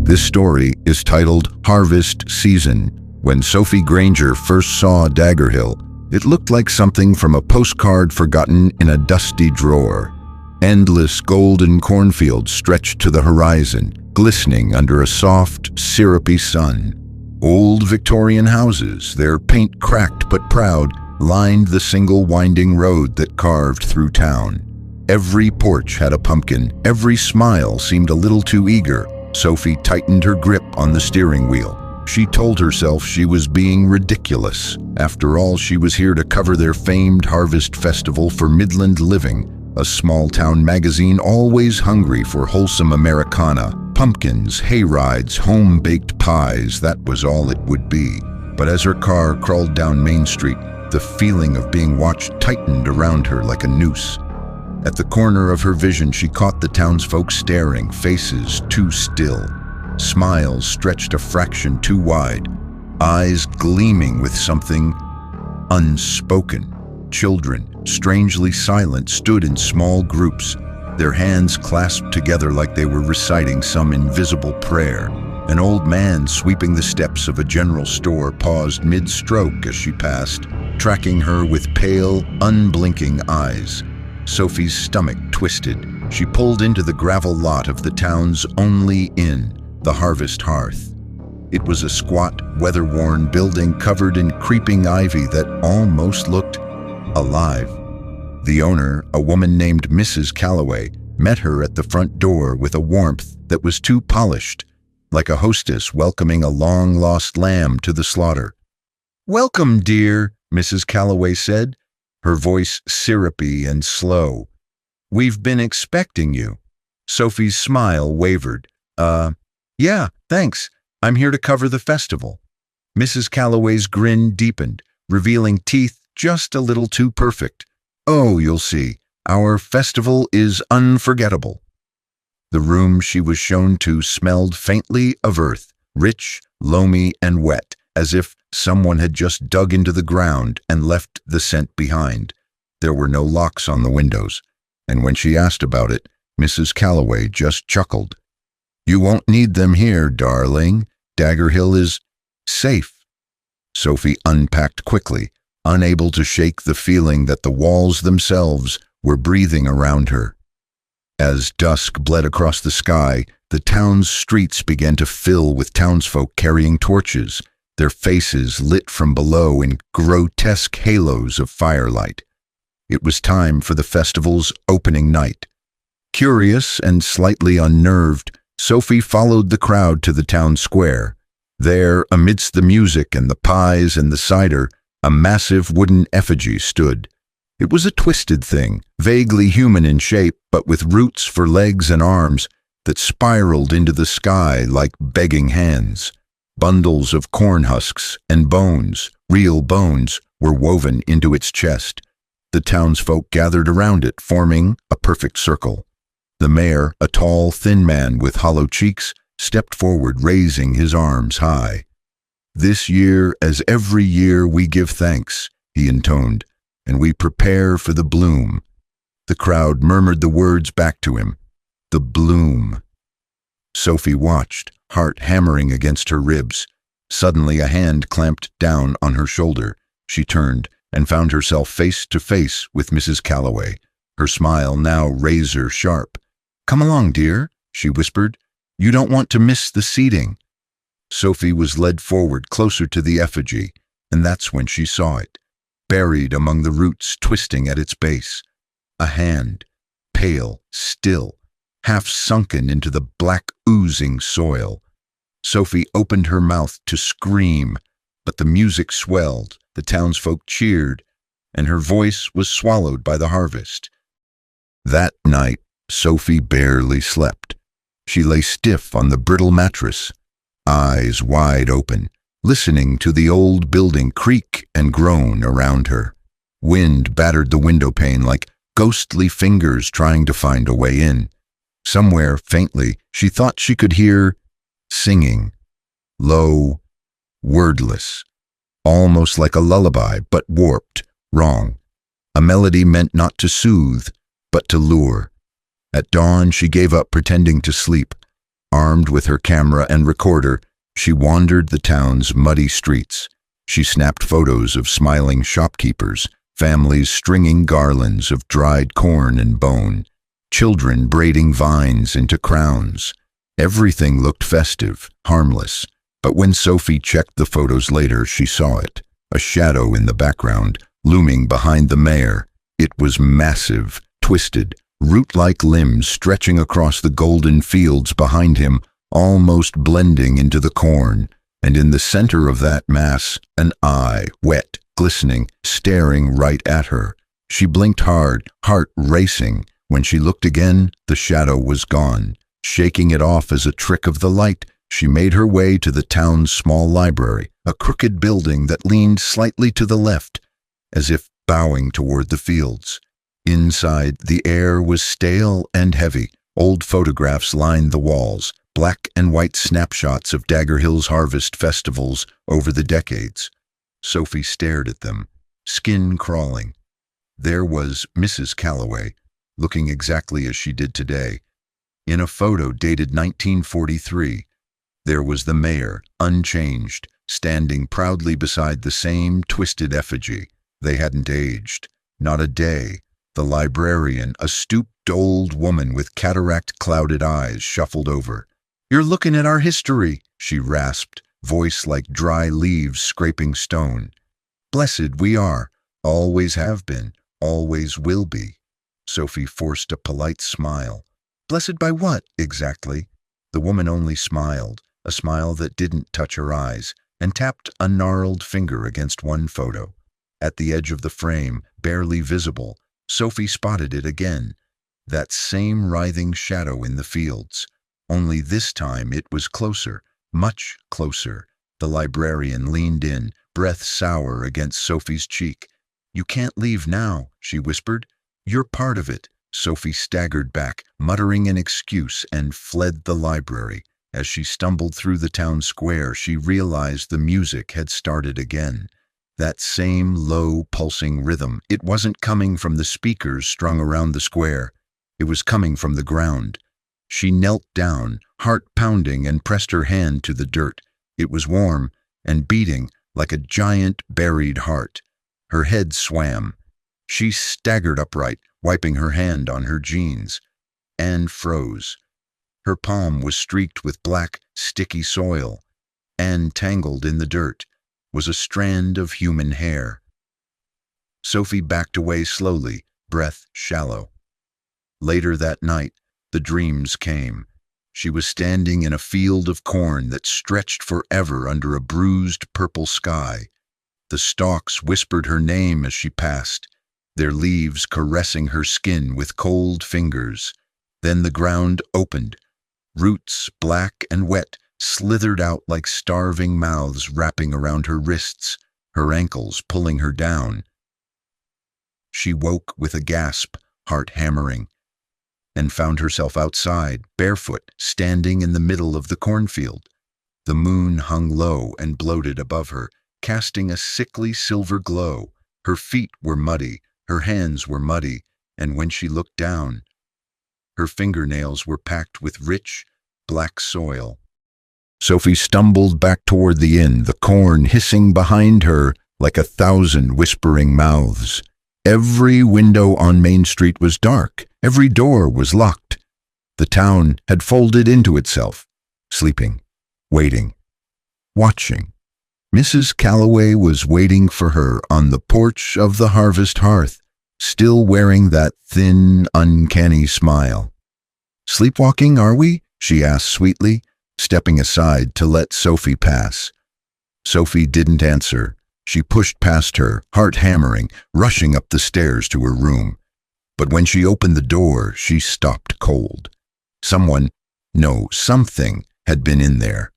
This story is titled Harvest Season. When Sophie Granger first saw Dagger Hill, it looked like something from a postcard forgotten in a dusty drawer. Endless golden cornfields stretched to the horizon, glistening under a soft, syrupy sun. Old Victorian houses, their paint cracked but proud, lined the single winding road that carved through town. Every porch had a pumpkin, every smile seemed a little too eager. Sophie tightened her grip on the steering wheel. She told herself she was being ridiculous. After all, she was here to cover their famed Harvest Festival for Midland Living, a small-town magazine always hungry for wholesome Americana. Pumpkins, hay rides, home-baked pies, that was all it would be. But as her car crawled down Main Street, the feeling of being watched tightened around her like a noose. At the corner of her vision, she caught the townsfolk staring, faces too still, smiles stretched a fraction too wide, eyes gleaming with something unspoken. Children, strangely silent, stood in small groups, their hands clasped together like they were reciting some invisible prayer. An old man sweeping the steps of a general store paused mid-stroke as she passed, tracking her with pale, unblinking eyes. Sophie's stomach twisted. She pulled into the gravel lot of the town's only inn, the Harvest Hearth. It was a squat, weather-worn building covered in creeping ivy that almost looked alive. The owner, a woman named Mrs. Calloway, met her at the front door with a warmth that was too polished, like a hostess welcoming a long-lost lamb to the slaughter. "Welcome, dear," Mrs. Calloway said, her voice syrupy and slow. "We've been expecting you." Sophie's smile wavered. Yeah, thanks. I'm here to cover the festival." Mrs. Calloway's grin deepened, revealing teeth just a little too perfect. "Oh, you'll see. Our festival is unforgettable." The room she was shown to smelled faintly of earth, rich, loamy, and wet, as if someone had just dug into the ground and left the scent behind. There were no locks on the windows, and when she asked about it, Mrs. Calloway just chuckled. "You won't need them here, darling. Dagger Hill is safe." Sophie unpacked quickly, unable to shake the feeling that the walls themselves were breathing around her. As dusk bled across the sky, the town's streets began to fill with townsfolk carrying torches, their faces lit from below in grotesque halos of firelight. It was time for the festival's opening night. Curious and slightly unnerved, Sophie followed the crowd to the town square. There, amidst the music and the pies and the cider, a massive wooden effigy stood. It was a twisted thing, vaguely human in shape, but with roots for legs and arms that spiraled into the sky like begging hands. Bundles of corn husks and bones, real bones, were woven into its chest. The townsfolk gathered around it, forming a perfect circle. The mayor, a tall, thin man with hollow cheeks, stepped forward, raising his arms high. "This year, as every year, we give thanks," he intoned, "and we prepare for the bloom." The crowd murmured the words back to him. The bloom. Sophie watched, heart hammering against her ribs. Suddenly a hand clamped down on her shoulder. She turned and found herself face to face with Mrs. Calloway, her smile now razor sharp. "Come along, dear," she whispered. "You don't want to miss the seating." Sophie was led forward closer to the effigy, and that's when she saw it, buried among the roots twisting at its base. A hand, pale, still, half sunken into the black oozing soil. Sophie opened her mouth to scream, but the music swelled, the townsfolk cheered, and her voice was swallowed by the harvest. That night, Sophie barely slept. She lay stiff on the brittle mattress, eyes wide open, listening to the old building creak and groan around her. Wind battered the window pane like ghostly fingers trying to find a way in. Somewhere, faintly, she thought she could hear singing, low, wordless, almost like a lullaby, but warped, wrong. A melody meant not to soothe, but to lure. At dawn, she gave up pretending to sleep. Armed with her camera and recorder, she wandered the town's muddy streets. She snapped photos of smiling shopkeepers, families stringing garlands of dried corn and bone, children braiding vines into crowns. Everything looked festive, harmless. But when Sophie checked the photos later, she saw it, a shadow in the background, looming behind the mayor. It was massive, twisted, root-like limbs stretching across the golden fields behind him, almost blending into the corn. And in the center of that mass, an eye, wet, glistening, staring right at her. She blinked hard, heart racing. When she looked again, the shadow was gone. Shaking it off as a trick of the light, she made her way to the town's small library, a crooked building that leaned slightly to the left, as if bowing toward the fields. Inside, the air was stale and heavy. Old photographs lined the walls, black and white snapshots of Dagger Hill's harvest festivals over the decades. Sophie stared at them, skin crawling. There was Mrs. Calloway, looking exactly as she did today. In a photo dated 1943, there was the mayor, unchanged, standing proudly beside the same twisted effigy. They hadn't aged, not a day. The librarian, a stooped old woman with cataract-clouded eyes, shuffled over. "You're looking at our history," she rasped, voice like dry leaves scraping stone. "Blessed we are, always have been, always will be." Sophie forced a polite smile. "Blessed by what, exactly?" The woman only smiled, a smile that didn't touch her eyes, and tapped a gnarled finger against one photo. At the edge of the frame, barely visible, Sophie spotted it again. That same writhing shadow in the fields. Only this time it was closer, much closer. The librarian leaned in, breath sour against Sophie's cheek. "You can't leave now," she whispered. "You're part of it." Sophie staggered back, muttering an excuse, and fled the library. As she stumbled through the town square, she realized the music had started again. That same low, pulsing rhythm. It wasn't coming from the speakers strung around the square. It was coming from the ground. She knelt down, heart pounding, and pressed her hand to the dirt. It was warm and beating like a giant buried heart. Her head swam. She staggered upright, wiping her hand on her jeans, and froze. Her palm was streaked with black, sticky soil, and tangled in the dirt was a strand of human hair. Sophie backed away slowly, breath shallow. Later that night, the dreams came. She was standing in a field of corn that stretched forever under a bruised purple sky. The stalks whispered her name as she passed, their leaves caressing her skin with cold fingers. Then the ground opened. Roots, black and wet, slithered out like starving mouths wrapping around her wrists, her ankles pulling her down. She woke with a gasp, heart hammering, and found herself outside, barefoot, standing in the middle of the cornfield. The moon hung low and bloated above her, casting a sickly silver glow. Her feet were muddy, her hands were muddy, and when she looked down, her fingernails were packed with rich, black soil. Sophie stumbled back toward the inn, the corn hissing behind her like 1,000 whispering mouths. Every window on Main Street was dark. Every door was locked. The town had folded into itself, sleeping, waiting, watching. Mrs. Calloway was waiting for her on the porch of the harvest hearth, still wearing that thin, uncanny smile. "Sleepwalking, are we?" she asked sweetly, stepping aside to let Sophie pass. Sophie didn't answer. She pushed past her, heart hammering, rushing up the stairs to her room. But when she opened the door, she stopped cold. Something had been in there.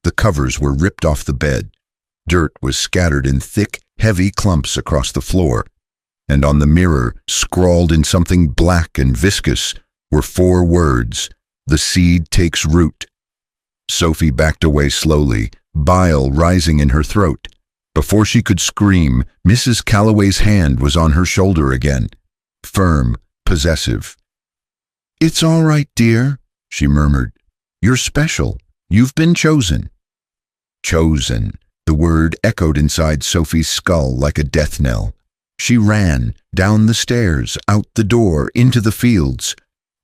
The covers were ripped off the bed. Dirt was scattered in thick, heavy clumps across the floor, and on the mirror, scrawled in something black and viscous, were 4 words: "The seed takes root." Sophie backed away slowly, bile rising in her throat. Before she could scream, Mrs. Calloway's hand was on her shoulder again, firm, possessive. "It's all right, dear," she murmured. You're special. You've been chosen. Chosen. The word echoed inside Sophie's skull like a death knell. She ran, down the stairs, out the door, into the fields.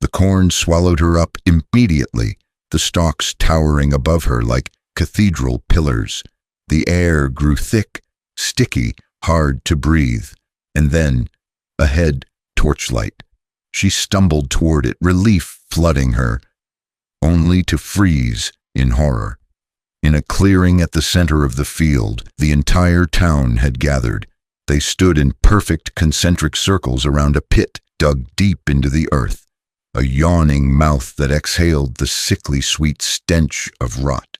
The corn swallowed her up immediately, the stalks towering above her like cathedral pillars. The air grew thick, sticky, hard to breathe. And then, ahead, torchlight. She stumbled toward it, relief flooding her, only to freeze in horror. In a clearing at the center of the field, the entire town had gathered. They stood in perfect concentric circles around a pit dug deep into the earth, a yawning mouth that exhaled the sickly sweet stench of rot.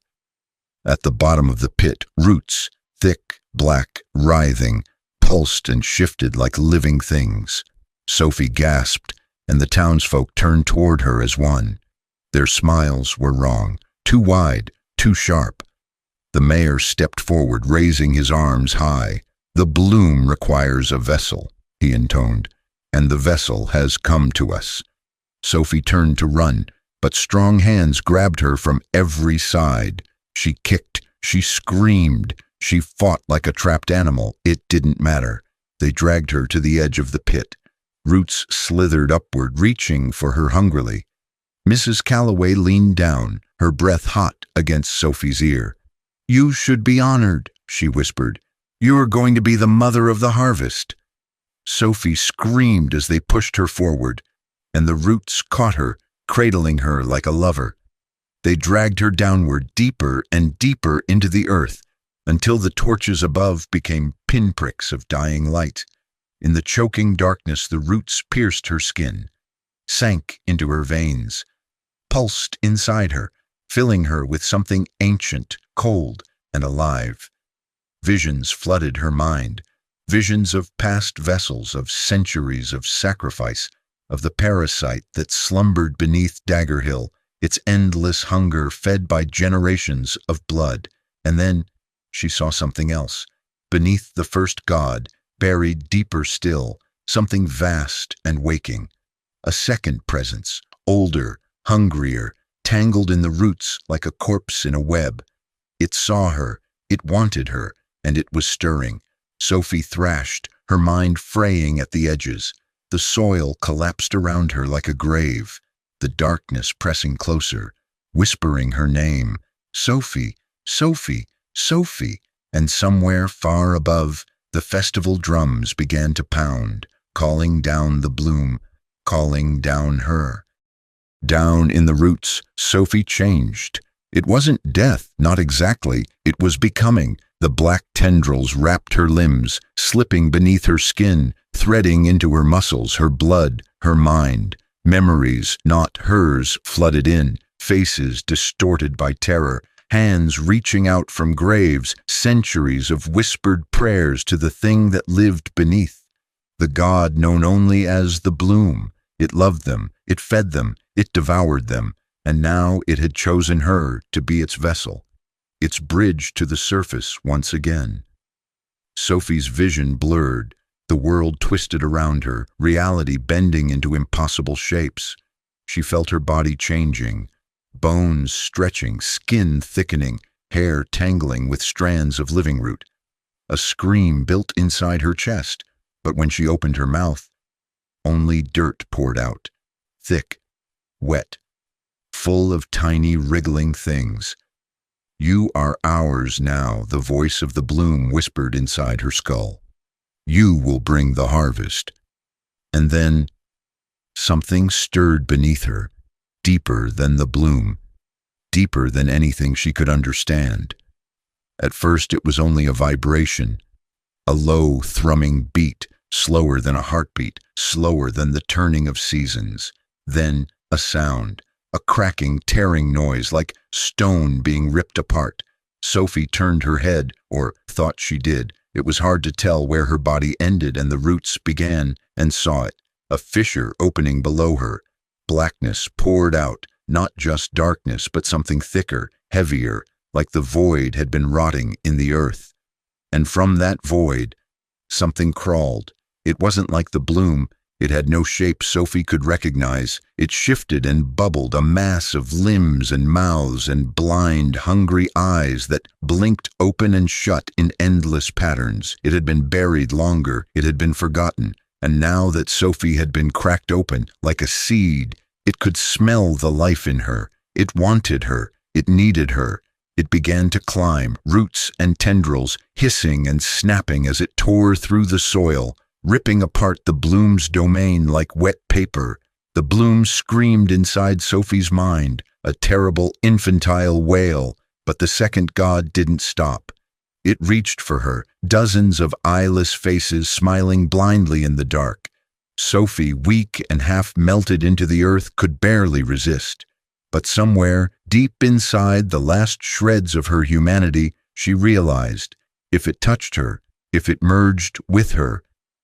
At the bottom of the pit, roots, thick, black, writhing, pulsed and shifted like living things. Sophie gasped, and the townsfolk turned toward her as one. Their smiles were wrong, too wide, too sharp. The mayor stepped forward, raising his arms high. "The bloom requires a vessel," he intoned, "and the vessel has come to us." Sophie turned to run, but strong hands grabbed her from every side. She kicked, she screamed, she fought like a trapped animal. It didn't matter. They dragged her to the edge of the pit. Roots slithered upward, reaching for her hungrily. Mrs. Calloway leaned down, her breath hot against Sophie's ear. "You should be honored," she whispered. "You are going to be the mother of the harvest." Sophie screamed as they pushed her forward, and the roots caught her, cradling her like a lover. They dragged her downward, deeper and deeper into the earth, until the torches above became pinpricks of dying light. In the choking darkness, the roots pierced her skin, sank into her veins, pulsed inside her, filling her with something ancient, cold, and alive. Visions flooded her mind, visions of past vessels, of centuries of sacrifice, of the parasite that slumbered beneath Dagger Hill, its endless hunger fed by generations of blood. And then she saw something else. Beneath the first god, buried deeper still, something vast and waking. A second presence, older, hungrier, tangled in the roots like a corpse in a web. It saw her, it wanted her, and it was stirring. Sophie thrashed, her mind fraying at the edges. The soil collapsed around her like a grave, the darkness pressing closer, whispering her name. Sophie, Sophie, Sophie. And somewhere far above, the festival drums began to pound, calling down the bloom, calling down her. Down in the roots, Sophie changed. It wasn't death, not exactly. It was becoming. The black tendrils wrapped her limbs, slipping beneath her skin, threading into her muscles, her blood, her mind. Memories, not hers, flooded in, faces distorted by terror, hands reaching out from graves, centuries of whispered prayers to the thing that lived beneath. The god known only as the bloom. It loved them, it fed them, it devoured them, and now it had chosen her to be its vessel, its bridge to the surface once again. Sophie's vision blurred, the world twisted around her, reality bending into impossible shapes. She felt her body changing, bones stretching, skin thickening, hair tangling with strands of living root. A scream built inside her chest, but when she opened her mouth, only dirt poured out, thick, wet, full of tiny wriggling things. "You are ours now," the voice of the bloom whispered inside her skull. "You will bring the harvest." And then something stirred beneath her, deeper than the bloom, deeper than anything she could understand. At first it was only a vibration, a low, thrumming beat, slower than a heartbeat, slower than the turning of seasons. Then a sound, a cracking, tearing noise like stone being ripped apart. Sophie turned her head, or thought she did. It was hard to tell where her body ended and the roots began, and saw it, a fissure opening below her. Blackness poured out, not just darkness, but something thicker, heavier, like the void had been rotting in the earth. And from that void, something crawled. It wasn't like the bloom, It had no shape Sophie could recognize. It shifted and bubbled, a mass of limbs and mouths and blind, hungry eyes that blinked open and shut in endless patterns. It had been buried longer, it had been forgotten, and now that Sophie had been cracked open, like a seed, it could smell the life in her. It wanted her. It needed her. It began to climb, roots and tendrils, hissing and snapping as it tore through the soil, ripping apart the bloom's domain like wet paper. The bloom screamed inside Sophie's mind, a terrible infantile wail, but the second god didn't stop. It reached for her, dozens of eyeless faces smiling blindly in the dark. Sophie, weak and half melted into the earth, could barely resist. But somewhere, deep inside the last shreds of her humanity, she realized, if it touched her, if it merged with her,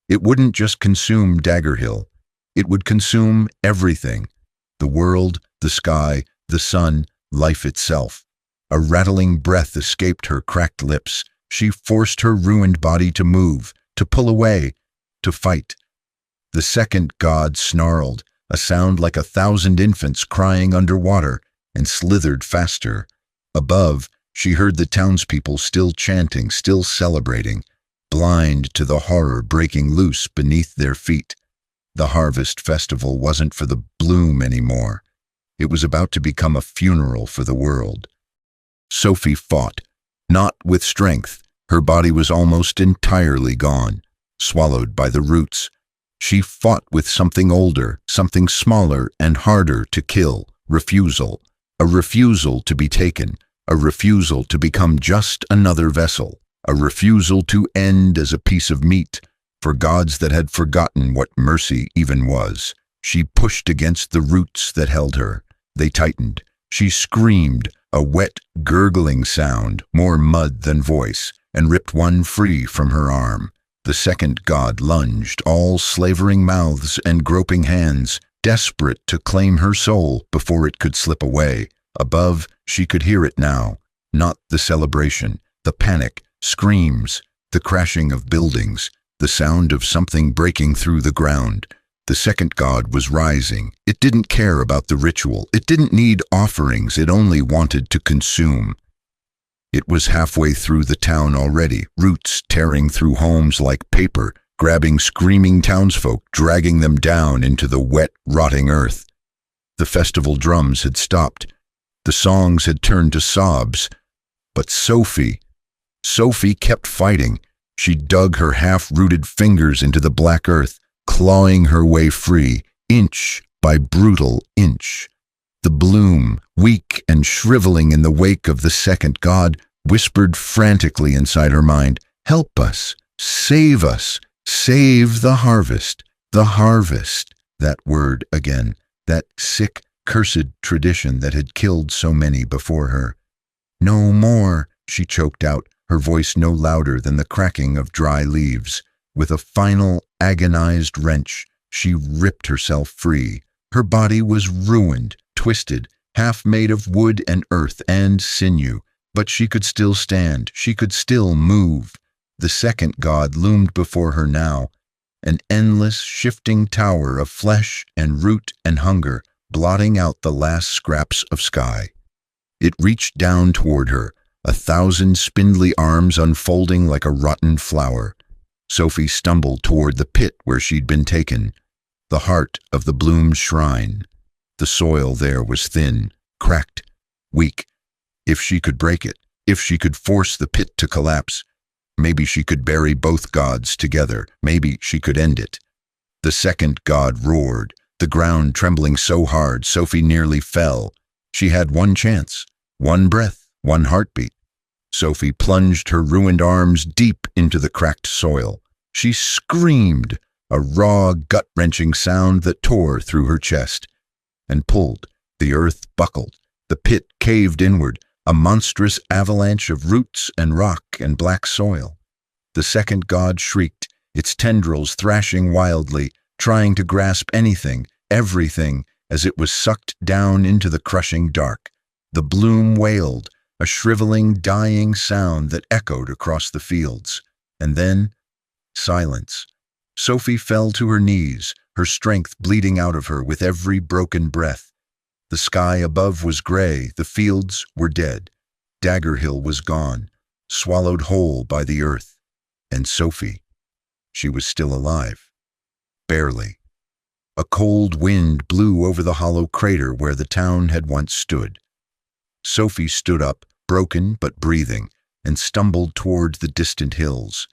it wouldn't just consume Dagger Hill. It would consume everything. The world, the sky, the sun, life itself. A rattling breath escaped her cracked lips. She forced her ruined body to move, to pull away, to fight. The second god snarled, a sound like 1,000 infants crying underwater, and slithered faster. Above, she heard the townspeople still chanting, still celebrating, blind to the horror breaking loose beneath their feet. The harvest festival wasn't for the bloom anymore. It was about to become a funeral for the world. Sophie fought, not with strength. Her body was almost entirely gone, swallowed by the roots. She fought with something older, something smaller and harder to kill, refusal. A refusal to be taken, a refusal to become just another vessel, a refusal to end as a piece of meat, for gods that had forgotten what mercy even was. She pushed against the roots that held her. They tightened. She screamed, a wet, gurgling sound, more mud than voice, and ripped one free from her arm. The second god lunged, all slavering mouths and groping hands, desperate to claim her soul before it could slip away. Above, she could hear it now, not the celebration, the panic, screams, the crashing of buildings, the sound of something breaking through the ground. The second god was rising. It didn't care about the ritual. It didn't need offerings. It only wanted to consume. It was halfway through the town already, roots tearing through homes like paper, grabbing screaming townsfolk, dragging them down into the wet, rotting earth. The festival drums had stopped. The songs had turned to sobs. But Sophie kept fighting. She dug her half-rooted fingers into the black earth, clawing her way free, inch by brutal inch. The bloom, weak and shriveling in the wake of the second god, whispered frantically inside her mind, "Help us, save the harvest, the harvest." That word again, that sick, cursed tradition that had killed so many before her. "No more," she choked out, her voice no louder than the cracking of dry leaves. With a final, agonized wrench, she ripped herself free. Her body was ruined, twisted, half made of wood and earth and sinew, but she could still stand, she could still move. The second god loomed before her now, an endless, shifting tower of flesh and root and hunger, blotting out the last scraps of sky. It reached down toward her, 1,000 spindly arms unfolding like a rotten flower. Sophie stumbled toward the pit where she'd been taken, the heart of the bloom's shrine. The soil there was thin, cracked, weak. If she could break it, if she could force the pit to collapse, maybe she could bury both gods together. Maybe she could end it. The second god roared, the ground trembling so hard Sophie nearly fell. She had one chance, one breath, one heartbeat. Sophie plunged her ruined arms deep into the cracked soil. She screamed, a raw, gut-wrenching sound that tore through her chest, and pulled. The earth buckled. The pit caved inward, a monstrous avalanche of roots and rock and black soil. The second god shrieked, its tendrils thrashing wildly, trying to grasp anything, everything, as it was sucked down into the crushing dark. The bloom wailed, a shriveling, dying sound that echoed across the fields. And then, silence. Sophie fell to her knees, her strength bleeding out of her with every broken breath. The sky above was gray, the fields were dead. Dagger Hill was gone, swallowed whole by the earth. And Sophie, she was still alive. Barely. A cold wind blew over the hollow crater where the town had once stood. Sophie stood up, broken but breathing, and stumbled toward the distant hills.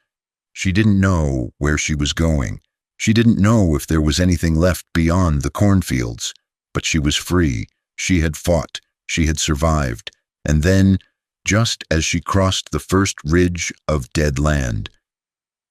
She didn't know where she was going. She didn't know if there was anything left beyond the cornfields. But she was free. She had fought. She had survived. And then, just as she crossed the first ridge of dead land,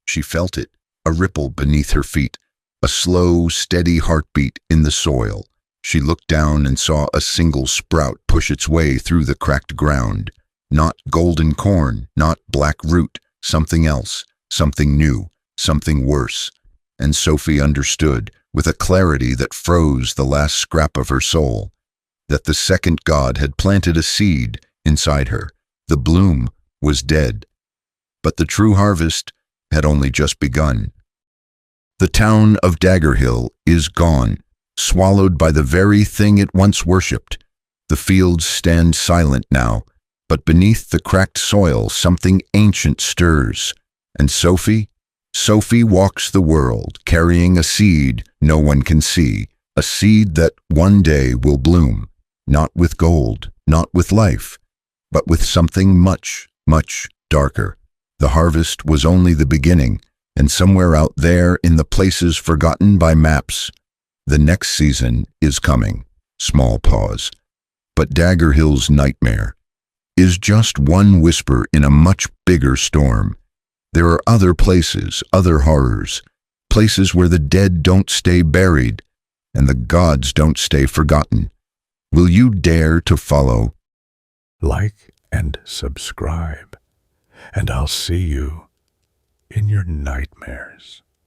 she felt it, a ripple beneath her feet, a slow, steady heartbeat in the soil. She looked down and saw a single sprout push its way through the cracked ground. Not golden corn, not black root, something else, something new, something worse. And Sophie understood, with a clarity that froze the last scrap of her soul, that the second God had planted a seed inside her. The bloom was dead, but the true harvest had only just begun. The town of Dagger Hill is gone, swallowed by the very thing it once worshipped. The fields stand silent now, but beneath the cracked soil something ancient stirs. And Sophie walks the world, carrying a seed no one can see, a seed that one day will bloom, not with gold, not with life, but with something much, much darker. The harvest was only the beginning, and somewhere out there in the places forgotten by maps, the next season is coming. Small pause. But Dagger Hill's nightmare is just one whisper in a much bigger storm. There are other places, other horrors, places where the dead don't stay buried and the gods don't stay forgotten. Will you dare to follow? Like and subscribe, and I'll see you in your nightmares.